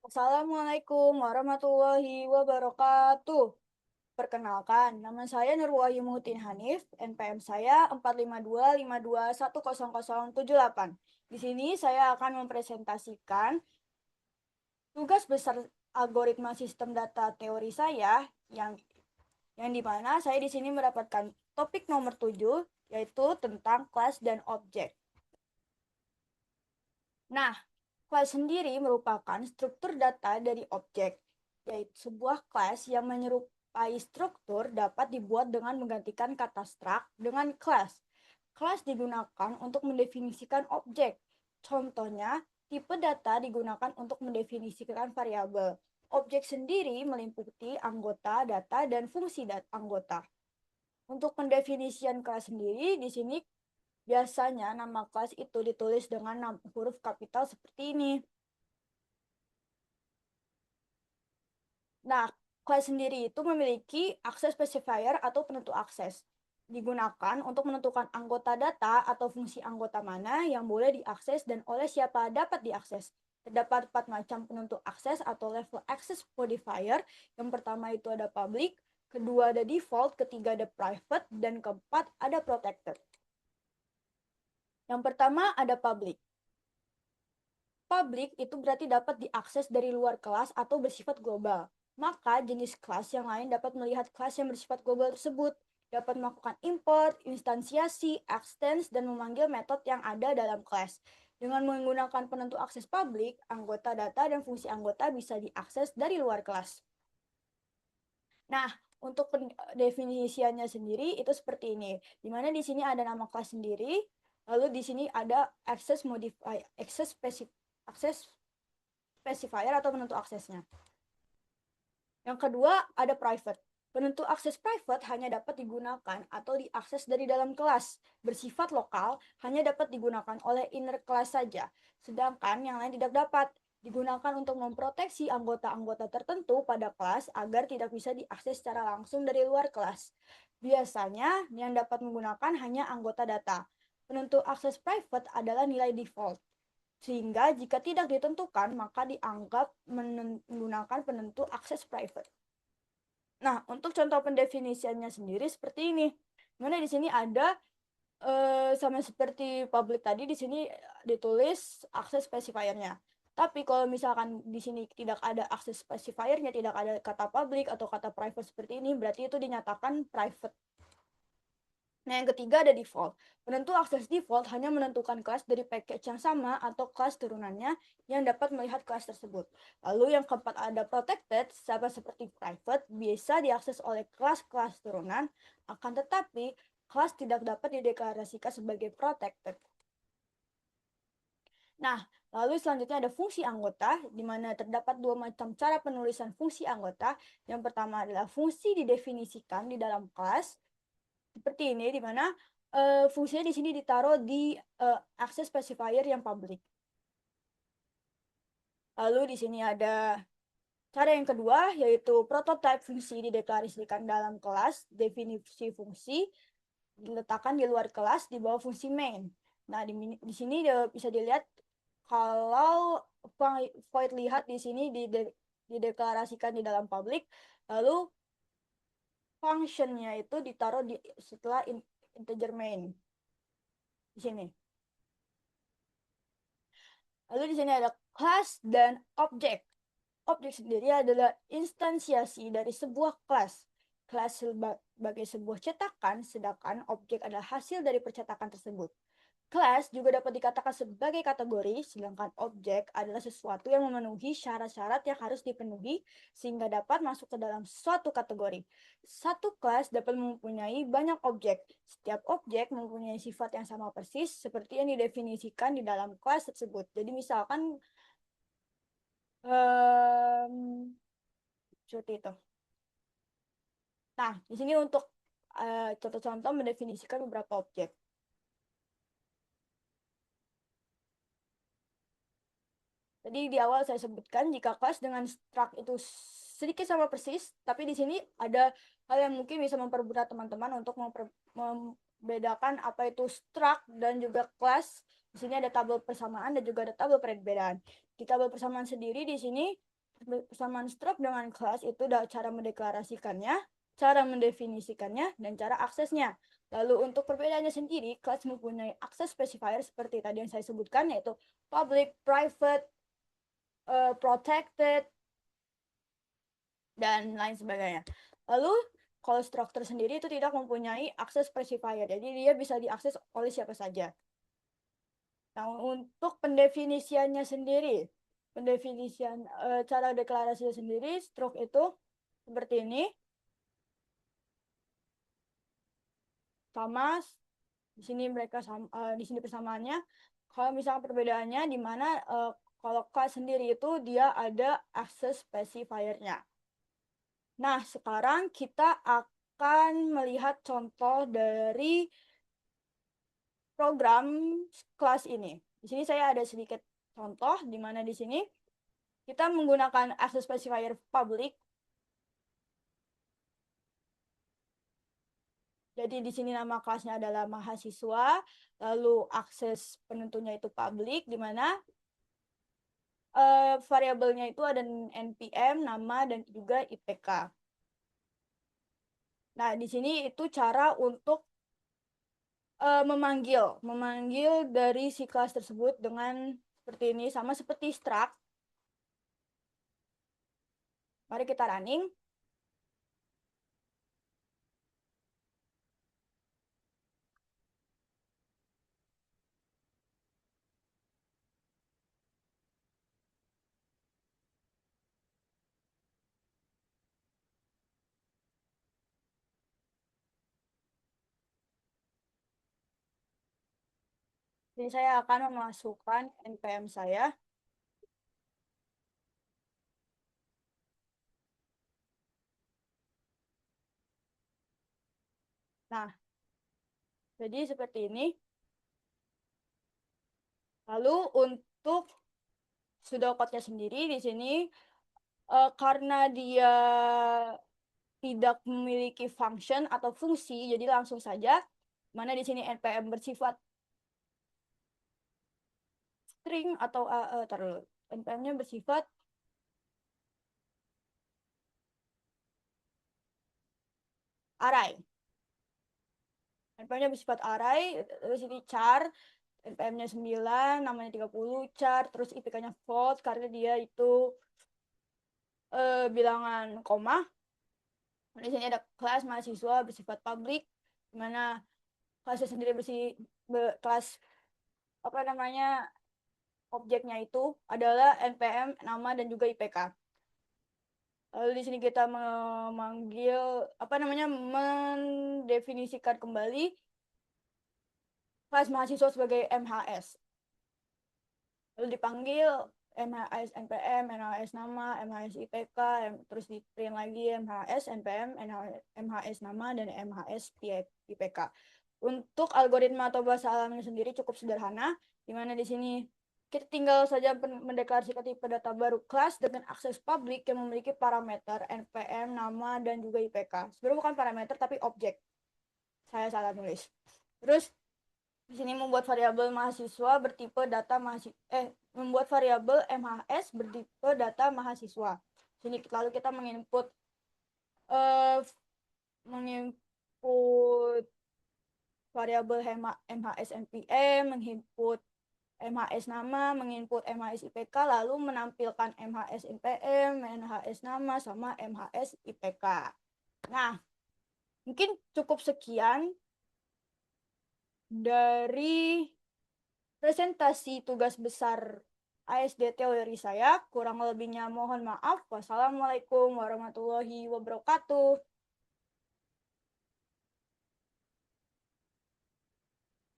Assalamualaikum warahmatullahi wabarakatuh. Perkenalkan, nama saya Nurwahyu Muhtin Hanif, NPM saya 45252100078. Di sini saya akan mempresentasikan tugas besar algoritma sistem data teori saya yang di mana saya di sini mendapatkan topik nomor 7 yaitu tentang kelas dan objek. Nah, kelas sendiri merupakan struktur data dari objek, yaitu sebuah kelas yang menyerupai struktur dapat dibuat dengan menggantikan kata struct dengan kelas. Kelas digunakan untuk mendefinisikan objek. Contohnya, tipe data digunakan untuk mendefinisikan variabel. Objek sendiri meliputi anggota data dan fungsi anggota. Untuk pendefinisian kelas sendiri, di sini biasanya nama kelas itu ditulis dengan huruf kapital seperti ini. Nah, kelas sendiri itu memiliki akses specifier atau penentu akses. Digunakan untuk menentukan anggota data atau fungsi anggota mana yang boleh diakses dan oleh siapa dapat diakses. Terdapat 4 macam penentu akses atau level access modifier. Yang pertama itu ada public, kedua ada default, ketiga ada private, dan keempat ada protected. Yang pertama ada public. Public itu berarti dapat diakses dari luar kelas atau bersifat global. Maka jenis kelas yang lain dapat melihat kelas yang bersifat global tersebut, dapat melakukan import, instansiasi, extends, dan memanggil metode yang ada dalam kelas. Dengan menggunakan penentu akses publik, anggota data dan fungsi anggota bisa diakses dari luar kelas. Nah, untuk definisiannya sendiri itu seperti ini. Di mana di sini ada nama kelas sendiri, lalu di sini ada access specifier atau penentu aksesnya. Yang kedua ada private. Penentu akses private hanya dapat digunakan atau diakses dari dalam kelas. Bersifat lokal hanya dapat digunakan oleh inner class saja. Sedangkan yang lain tidak dapat digunakan untuk memproteksi anggota-anggota tertentu pada kelas agar tidak bisa diakses secara langsung dari luar kelas. Biasanya yang dapat menggunakan hanya anggota data. Penentu akses private adalah nilai default. Sehingga jika tidak ditentukan, maka dianggap menggunakan penentu akses private. Nah, untuk contoh pendefinisiannya sendiri seperti ini. Mana di sini ada sama seperti public tadi, di sini ditulis akses specifier-nya. Tapi kalau misalkan di sini tidak ada akses specifier-nya, tidak ada kata public atau kata private seperti ini, berarti itu dinyatakan private. Nah, yang ketiga ada default. Penentu akses default hanya menentukan kelas dari package yang sama atau kelas turunannya yang dapat melihat kelas tersebut. Lalu yang keempat ada protected, sama seperti private, bisa diakses oleh kelas-kelas turunan, akan tetapi kelas tidak dapat dideklarasikan sebagai protected. Nah, lalu selanjutnya ada fungsi anggota, di mana terdapat dua macam cara penulisan fungsi anggota. Yang pertama adalah fungsi didefinisikan di dalam kelas, seperti ini, di mana fungsinya di sini ditaruh di access specifier yang public. Lalu di sini ada cara yang kedua, yaitu prototype fungsi dideklarasikan dalam kelas. Definisi fungsi diletakkan di luar kelas di bawah fungsi main. Nah, di sini bisa dilihat kalau void lihat di sini dideklarasikan di dalam public, lalu functionnya itu ditaruh di setelah integer main di sini. Lalu di sini ada class dan objek. Objek sendiri adalah instansiasi dari sebuah kelas. Kelas sebagai sebuah cetakan, sedangkan objek adalah hasil dari percetakan tersebut. Kelas juga dapat dikatakan sebagai kategori, sedangkan objek adalah sesuatu yang memenuhi syarat-syarat yang harus dipenuhi sehingga dapat masuk ke dalam suatu kategori. Satu kelas dapat mempunyai banyak objek. Setiap objek mempunyai sifat yang sama persis seperti yang didefinisikan di dalam kelas tersebut. Jadi misalkan seperti itu. Nah, di sini untuk contoh-contoh mendefinisikan beberapa objek. Jadi di awal saya sebutkan jika kelas dengan struct itu sedikit sama persis, tapi di sini ada hal yang mungkin bisa memperberat teman-teman untuk membedakan apa itu struct dan juga kelas. Di sini ada tabel persamaan dan juga ada tabel perbedaan. Di tabel persamaan sendiri di sini persamaan struct dengan kelas itu cara mendeklarasikannya, cara mendefinisikannya, dan cara aksesnya. Lalu untuk perbedaannya sendiri, kelas mempunyai akses specifier seperti tadi yang saya sebutkan, yaitu public, private, protected, dan lain sebagainya. Lalu kalau struktur sendiri itu tidak mempunyai akses specifier, jadi dia bisa diakses oleh siapa saja. Nah, untuk pendefinisiannya sendiri, pendefinisian cara deklarasi sendiri, struct itu seperti ini, sama di sini mereka di sini persamaannya. Kalau misalnya perbedaannya di mana kalau kelas sendiri itu dia ada akses specifier-nya. Nah, sekarang kita akan melihat contoh dari program kelas ini. Di sini saya ada sedikit contoh di mana di sini kita menggunakan access specifier public. Jadi di sini nama kelasnya adalah mahasiswa, lalu akses penentunya itu public, di mana variabelnya itu ada npm, nama, dan juga IPK. Nah, di sini itu cara untuk memanggil dari si kelas tersebut dengan seperti ini, sama seperti struct. Mari kita running. Jadi saya akan memasukkan npm saya. Nah, jadi seperti ini. Lalu untuk pseudocode-nya sendiri di sini karena dia tidak memiliki function atau fungsi, jadi langsung saja mana di sini npm bersifat string atau npm-nya bersifat array. npm-nya bersifat array, terus ini char, npm-nya 9, namanya 30, char, terus IPK-nya float karena dia itu bilangan koma. Di sini ada kelas mahasiswa bersifat public, di mana kelasnya sendiri kelas apa namanya objeknya itu adalah npm, nama, dan juga IPK. Lalu di sini kita memanggil apa namanya mendefinisikan kembali kelas mahasiswa sebagai MHS. Lalu dipanggil MHS NPM, MHS nama, MHS IPK, terus di print lagi MHS NPM, MHS nama, dan MHS IPK. Untuk algoritma atau bahasa alamnya sendiri cukup sederhana, di mana di sini kita tinggal saja mendeklarasikan tipe data baru kelas dengan akses publik yang memiliki parameter npm, nama, dan juga IPK. Sebenarnya bukan parameter tapi objek. Saya salah nulis. Terus di sini membuat variabel mahasiswa bertipe data membuat variabel MHS bertipe data mahasiswa. Sini lalu kita menginput variabel MHS NPM, menginput MHS nama, menginput MHS IPK, lalu menampilkan MHS NPM, MHS nama, sama MHS IPK. Nah, mungkin cukup sekian dari presentasi tugas besar ASD teori saya. Kurang lebihnya mohon maaf. Wassalamualaikum warahmatullahi wabarakatuh.